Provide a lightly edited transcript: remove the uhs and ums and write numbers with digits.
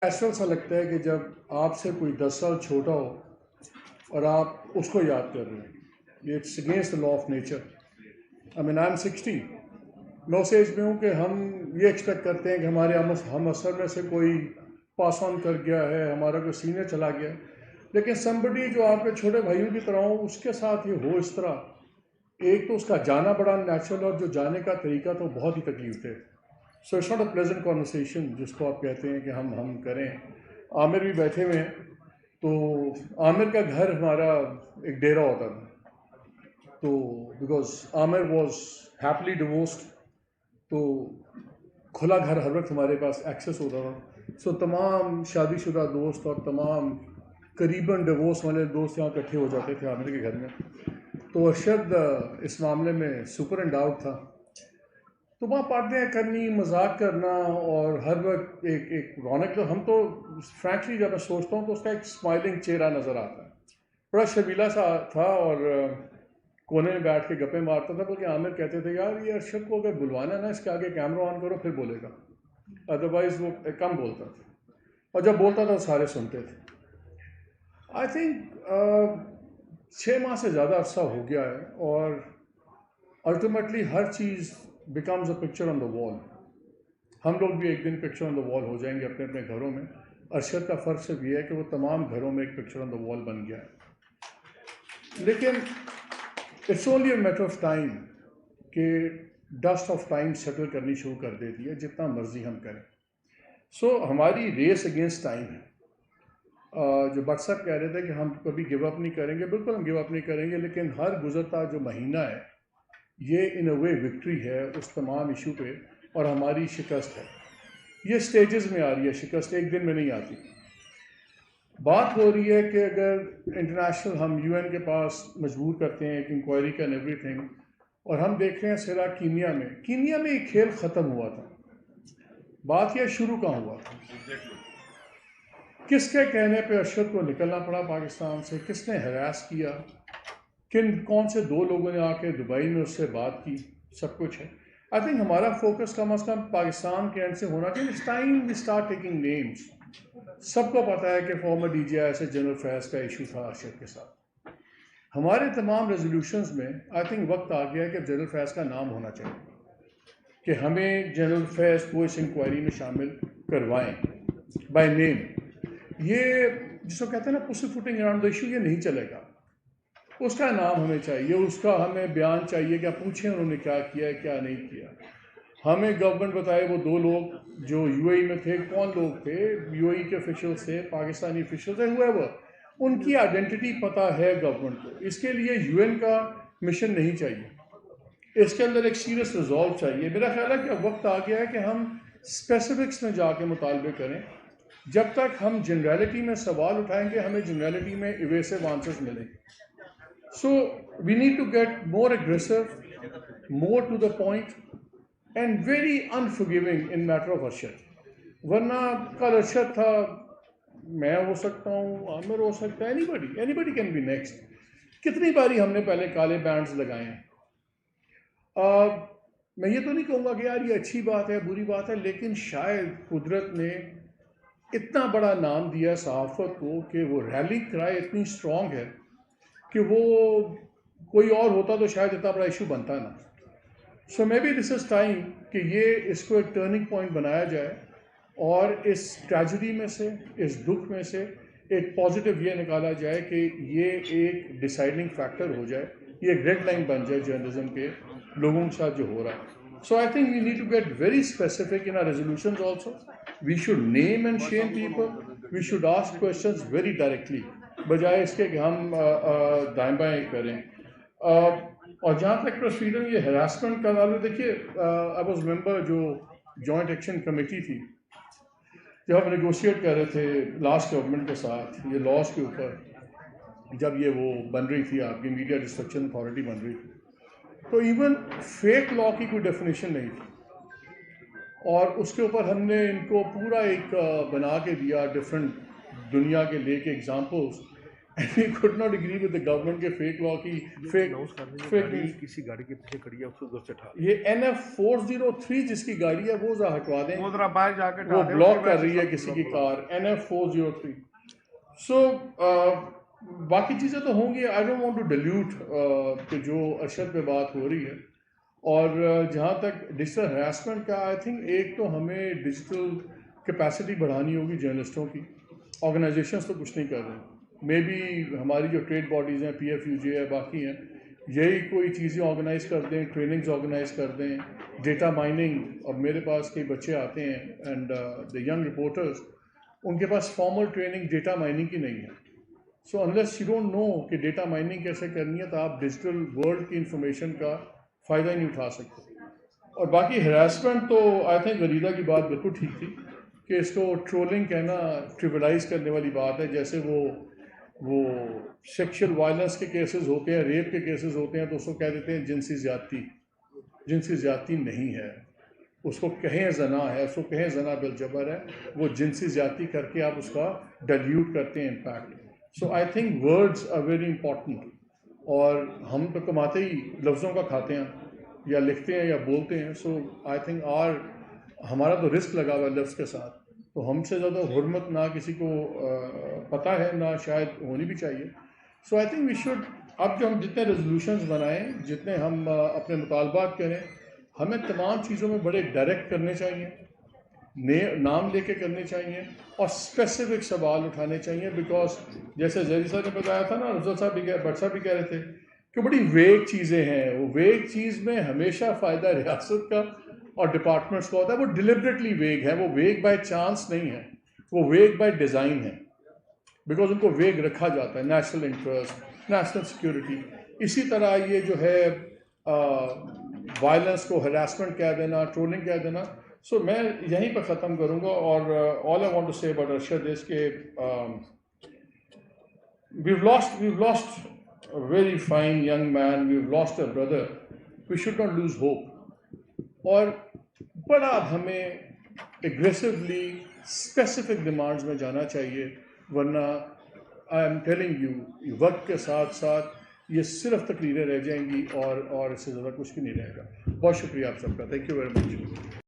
ऐसा सा लगता है कि जब आपसे कोई 10 साल छोटा हो और आप उसको याद कर रहे हो, ये it's against the law of nature. I mean I am 60, मैं उस एज में हूँ कि हम ये एक्सपेक्ट करते हैं कि हमारे हम असर में से कोई पास ऑन कर गया है, हमारा कोई सीनियर चला गया है। लेकिन समबडी जो आपके छोटे भाइयों की तरह हो, उसके साथ ये हो इस तरह, एक तो उसका जाना बड़ा नेचुरल, और जो जाने का तरीका तो बहुत ही तकलीफ थे। So it's not a pleasant conversation जिसको आप कहते हैं कि हम करें। आमिर भी बैठे हुए हैं, तो आमिर का घर हमारा एक डेरा होता था। तो because Aamir was happily divorced, तो खुला घर हर वक्त हमारे पास एक्सेस होता था। सो तमाम शादीशुदा दोस्त और तमाम करीबन डिवोर्स वाले दोस्त यहाँ इकट्ठे हो जाते थे आमिर के घर में। तो अरशद इस मामले में सुपर एंड आउट था। तो वहाँ बातें करनी, मजाक करना, और हर वक्त एक एक रौनक। तो हम तो फ्रैंकली जब मैं सोचता हूँ तो उसका एक स्माइलिंग चेहरा नज़र आता है, बड़ा शर्मीला सा था, और कोने में बैठ के गप्पे मारता था। बल्कि आमिर कहते थे, यार ये अरशद को अगर बुलवाना ना, इसके आगे कैमरा ऑन करो फिर बोलेगा, अदरवाइज वो कम बोलता था, और जब बोलता था सारे सुनते थे। आई थिंक 6 माह से ज़्यादा अरसा हो गया है, और ultimately her cheese becomes a picture on the wall. हम लोग भी एक दिन पिक्चर ऑन द वॉल हो जाएंगे अपने अपने घरों में। अरशद का फ़र्क सिर्फ ये है कि वो तमाम घरों में एक पिक्चर ऑन द वॉल बन गया है। लेकिन it's only a matter of time कि डस्ट ऑफ टाइम सेटल करनी शुरू कर देती है, जितना मर्जी हम करें। सो हमारी रेस अगेंस्ट टाइम है। जो भट्ट साहब कह रहे थे कि हम कभी गिव अप नहीं करेंगे, बिल्कुल हम गिव अप नहीं करेंगे, लेकिन हर गुजरता जो महीना है ये इन अ वे विक्ट्री है उस तमाम इशू पे, और हमारी शिकस्त है। ये स्टेजेस में आ रही है शिकस्त, एक दिन में नहीं आती। बात हो रही है कि अगर इंटरनेशनल हम यूएन के पास मजबूर करते हैं एक इंक्वायरी का एवरीथिंग, और हम देख रहे हैं सिरा कीनिया में एक खेल ख़त्म हुआ था। बात यह शुरू कहाँ हुआ था? किसके कहने पे अरशद को निकलना पड़ा पाकिस्तान से? किसने हरास किया? कौन से दो लोगों ने आके दुबई में उससे बात की? सब कुछ है। आई थिंक हमारा फोकस कम अज़ कम पाकिस्तान के एंड से होना चाहिए। It's time we start taking names. सबको पता है कि फॉर्मर डीजीआई से जनरल फैज़ का इशू था अरशद के साथ। हमारे तमाम रेजोल्यूशंस में आई थिंक वक्त आ गया है कि जनरल फैज़ का नाम होना चाहिए, कि हमें जनरल फैज़ को इस इंक्वायरी में शामिल करवाएं बाय नेम। ये जिसको कहते हैं ना pussy footing around the issue, ये नहीं चलेगा। उसका नाम हमें चाहिए, उसका हमें बयान चाहिए, क्या पूछें उन्होंने क्या किया है क्या नहीं किया। हमें गवर्नमेंट बताए वो दो लोग जो यूएई में थे, कौन लोग थे? यूएई के ऑफिशियल्स थे, पाकिस्तानी ऑफिशियल्स थे, हुए उनकी आइडेंटिटी पता है गवर्नमेंट को। इसके लिए यूएन का मिशन नहीं चाहिए, इसके अंदर एक सीरियस रिजॉल्व चाहिए। मेरा ख्याल है कि अब वक्त आ गया है कि हम स्पेसिफिक्स में जाके मुतालबे करें। जब तक हम जनरलिटी में सवाल उठाएंगे, हमें जनरलिटी में इवेसिव आंसर्स मिलेंगे। So we need to get more aggressive, more to the point, and very unforgiving in matter of Arshad. वरना कल अरशद था, मैं हो सकता हूँ, आमिर हो सकता है, एनीबडी कैन बी नेक्स्ट। कितनी बारी हमने पहले काले बैंड्स लगाए हैं। मैं ये तो नहीं कहूँगा कि यार ये अच्छी बात है बुरी बात है, लेकिन शायद कुदरत ने इतना बड़ा नाम दिया सहाफ़त को कि वो रैली क्राई इतनी स्ट्रॉन्ग है कि वो कोई और होता तो शायद इतना बड़ा इशू बनता ना। So maybe this is time कि ये इसको एक टर्निंग पॉइंट बनाया जाए, और इस ट्रेजिडी में से, इस दुख में से एक पॉजिटिव ये निकाला जाए कि ये एक डिसाइडिंग फैक्टर हो जाए, ये एक रेड लाइन बन जाए जर्नलिज्म के लोगों के साथ जो हो रहा है। So I think we need to get very specific in our resolutions also. We should name and shame people, we should ask questions very directly, बजाय इसके कि हम दाएं बाएं करें। और जहाँ तक प्रेस फ्रीडम, ये हरासमेंट का वाले, देखिए आई वाज मेंबर जो जॉइंट एक्शन कमेटी थी, जब हम नेगोशिएट कर रहे थे लास्ट गवर्नमेंट के साथ ये लॉज के ऊपर, जब ये वो बन रही थी आपकी मीडिया डिस्ट्रक्शन अथॉरिटी बन रही थी, तो इवन फेक लॉ की कोई डेफिनेशन नहीं थी, और उसके ऊपर हमने इनको पूरा एक बना के दिया डिफरेंट दुनिया के लेके examples and we could not agree with the government के फेक लॉ की फेक किसी गाड़ी के पीछे खड़ी है उसको उधर से उठा ये NF403 जिसकी गाड़ी है वो जरा हटवा दें, वो जरा बाहर जाके वो ब्लॉक कर रही है किसी की कार NF403। सो बाकी चीज़ें तो होंगी। I don't want to dilute कि जो अरशद पे बात हो रही है। और जहाँ तक डिजिटल हरासमेंट का, आई थिंक एक तो हमें डिजिटल कैपेसिटी बढ़ानी होगी जर्नलिस्टों की। ऑर्गेनाइजेशंस तो कुछ नहीं कर रहे, मे बी हमारी जो ट्रेड बॉडीज़ हैं PFUJ है, बाकी हैं, यही कोई चीज़ें ऑर्गेनाइज कर दें, ट्रेनिंग्स ऑर्गेनाइज कर दें, डेटा माइनिंग। अब मेरे पास कई बच्चे आते हैं एंड द यंग रिपोर्टर्स, उनके पास फॉर्मल ट्रेनिंग डेटा माइनिंग की नहीं है। So unless you don't know कि डेटा माइनिंग कैसे करनी है, तो आप डिजिटल वर्ल्ड की इंफॉर्मेशन का फ़ायदा ही नहीं उठा सकते। और बाकी हरासमेंट तो आई थिंक वरीदा की बात बिल्कुल ठीक थी कि इसको ट्रोलिंग कहना ट्रिवलाइज करने वाली बात है। जैसे वो सेक्शुअल वायलेंस के केसेस होते हैं, रेप के केसेस होते हैं, तो उसको कह देते हैं जिनसी ज़्यादती। जिनसी ज़्यादती नहीं है, उसको कहें जना है, उसको कहें जना बिल जबर है, वो जिनसी ज़्यादती करके आप उसका डाइल्यूट करते हैं impact. So I think words are very important. और हम तो कमाते ही लफ्ज़ों का खाते हैं, या लिखते हैं या बोलते हैं। सो आई थिंक हमारा तो रिस्क लगा हुआ है लफ्ज़ के साथ, तो हमसे ज़्यादा हुर्मत ना किसी को पता है, ना शायद होनी भी चाहिए। सो आई थिंक वी शुड, अब जो हम जितने रेजोल्यूशंस बनाएं, जितने हम अपने मुतालबात करें, हमें तमाम चीज़ों में बड़े डायरेक्ट करने चाहिए, नाम लेके करने चाहिए और स्पेसिफिक सवाल उठाने चाहिए। बिकॉज जैसे जैदी साहब ने बताया था ना, अफजल साहब भी भट्ट साहब भी कह रहे थे कि बड़ी वेग चीज़ें हैं। वो वेग चीज़ में हमेशा फ़ायदा रियासत का और डिपार्टमेंट्स का होता है। वो डिलिबरेटली वेग है, वो वेग बाय चांस नहीं है, वो वेग बाय डिज़ाइन है। बिकॉज उनको वेग रखा जाता है, नेशनल इंटरेस्ट, नेशनल सिक्योरिटी। इसी तरह ये जो है वायलेंस को हरासमेंट कह देना, ट्रोलिंग कह देना। सो मैं यहीं पर ख़त्म करूँगा। और all I want to say about Arshad is के we've lost a very fine young man, we've lost a brother. We should not lose hope। और बड़ा हमें एग्रेसिवली स्पेसिफिक डिमांड्स में जाना चाहिए, वरना आई एम टेलिंग यू वक्त के साथ साथ ये सिर्फ तकरीरें रह जाएंगी और इससे ज़्यादा कुछ भी नहीं रहेगा। बहुत शुक्रिया आप सबका, थैंक यू वेरी मच।